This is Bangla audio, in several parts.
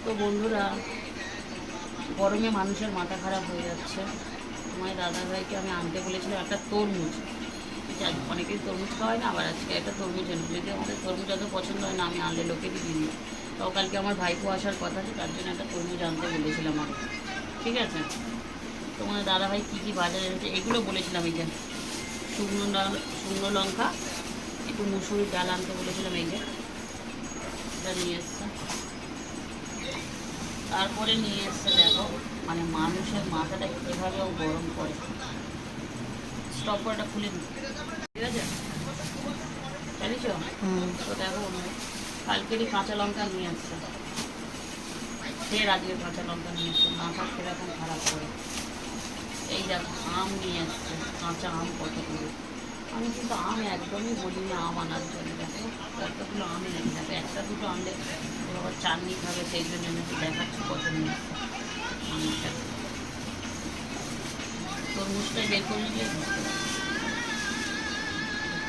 তো বন্ধুরা, গরমে মানুষের মাথা খারাপ হয়ে যাচ্ছে। তোমার দাদাভাইকে আমি আনতে বলেছিলাম একটা তরমুজ। অনেকেই তরমুজ খাওয়ায় না, আবার আজকে একটা তরমুজ এনে। যদি আমাদের তরমুজ এত পছন্দ হয় না, আমি আনলে লোকেরই দিই। তাও কালকে আমার ভাইপো আসার কথা আছে, তার জন্য একটা তরমুজ আনতে বলেছিলাম আমি। ঠিক আছে, তোমাদের দাদাভাই কী কী বাজার এনেছে এগুলো বলেছিলাম। এই যে শুকনো লঙ্কা, একটু মুসুরির ডাল আনতে বলেছিলাম। এই যে এটা নিয়ে এসছে। তারপরে নিয়ে এসছে, দেখো মানে মানুষের মাথাটা কীভাবেও গরম করে। স্টপারটা খুলে দিই, ঠিক আছে? জানিস তো দেখো, কালকেরই কাঁচা লঙ্কা নিয়ে আসছে। ফের আজকে কাঁচা লঙ্কা নিয়ে আসছে, মাথা সেরকম খারাপ করে। এই দেখো আম নিয়ে আসছে, কাঁচা আম কতগুলো। আমি কিন্তু আম একদমই বলিনি আম আনার জন্য। দেখো কতগুলো আম এনেছি। দেখো একটা দুটো আনলে আবার চাটনি খাবে, সেই জন্য এনেছি। দেখাচ্ছি কত নিয়ে আসছে আমটা। তরমুজটা বের করে নিলে বুঝতে পারছি।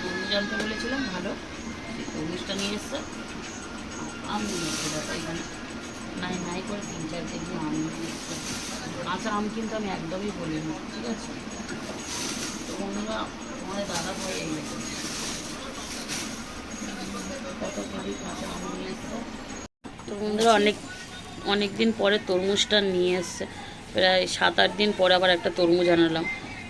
তরমুজ আনতে বলেছিলাম, ভালো তরমুজটা নিয়ে এসছে। আম নিয়ে এসছে, দেখো এখানে নাই নাই করে 3-4 কেজি আম নিয়ে এসছে। কাঁচা আম কিন্তু আমি একদমই বলিনি, ঠিক আছে? তো বন্ধুরা, আমাদের দাদা ভাই এই কত কেজি কাঁচা আম নিয়ে এসছে। তো বন্ধুরা, অনেক দিন পরে তরমুজটা নিয়ে এসছে। প্রায় 7-8 দিন পরে আবার একটা তরমুজ আনালাম।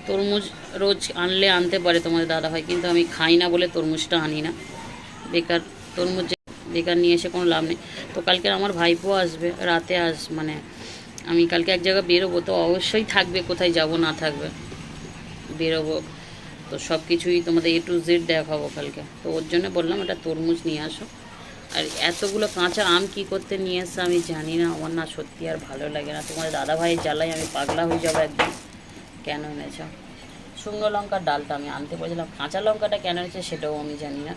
তরমুজ রোজ আনলে আনতে পারে তোমাদের দাদা ভাই, কিন্তু আমি খাই না বলে তরমুজটা আনি না। বেকার তরমুজ বেকার নিয়ে এসে কোনো লাভ নেই। তো কালকে আমার ভাইপো আসবে, রাতে মানে আমি কালকে এক জায়গায় বেরোবো, তো অবশ্যই থাকবে, কোথায় যাব না থাকবে, বেরোবো। তো সব কিছুই তোমাদের A to Z দেখাবো কালকে। তো ওর জন্য বললাম একটা তরমুজ নিয়ে আসো। আর এতগুলো কাঁচা আম কি করতে নিয়ে এসছে আমি জানি না। আমার না সত্যি আর ভালো লাগে না। তোমাদের দাদা ভাইয়ের জ্বালায় আমি পাগলা হয়ে যাবো একদম। কেন এনেছ? শুকনো লঙ্কার ডালটা আমি আনতে বলেছিলাম, কাঁচা লঙ্কাটা কেন এনেছে সেটাও আমি জানি না।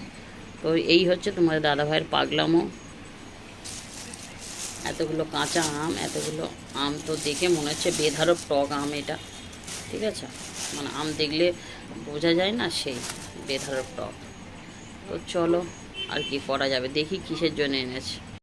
তো এই হচ্ছে তোমাদের দাদা ভাইয়ের পাগলামো। এতগুলো কাঁচা আম, এতগুলো আম তো দেখে মনে হচ্ছে বেধারক টক আম এটা, ঠিক আছে? মানে আম দেখলে বোঝা যায় না, সেই বেধারক টক। তো চলো, আর কি করা যাবে, দেখি কিসের জন্য এনেছে।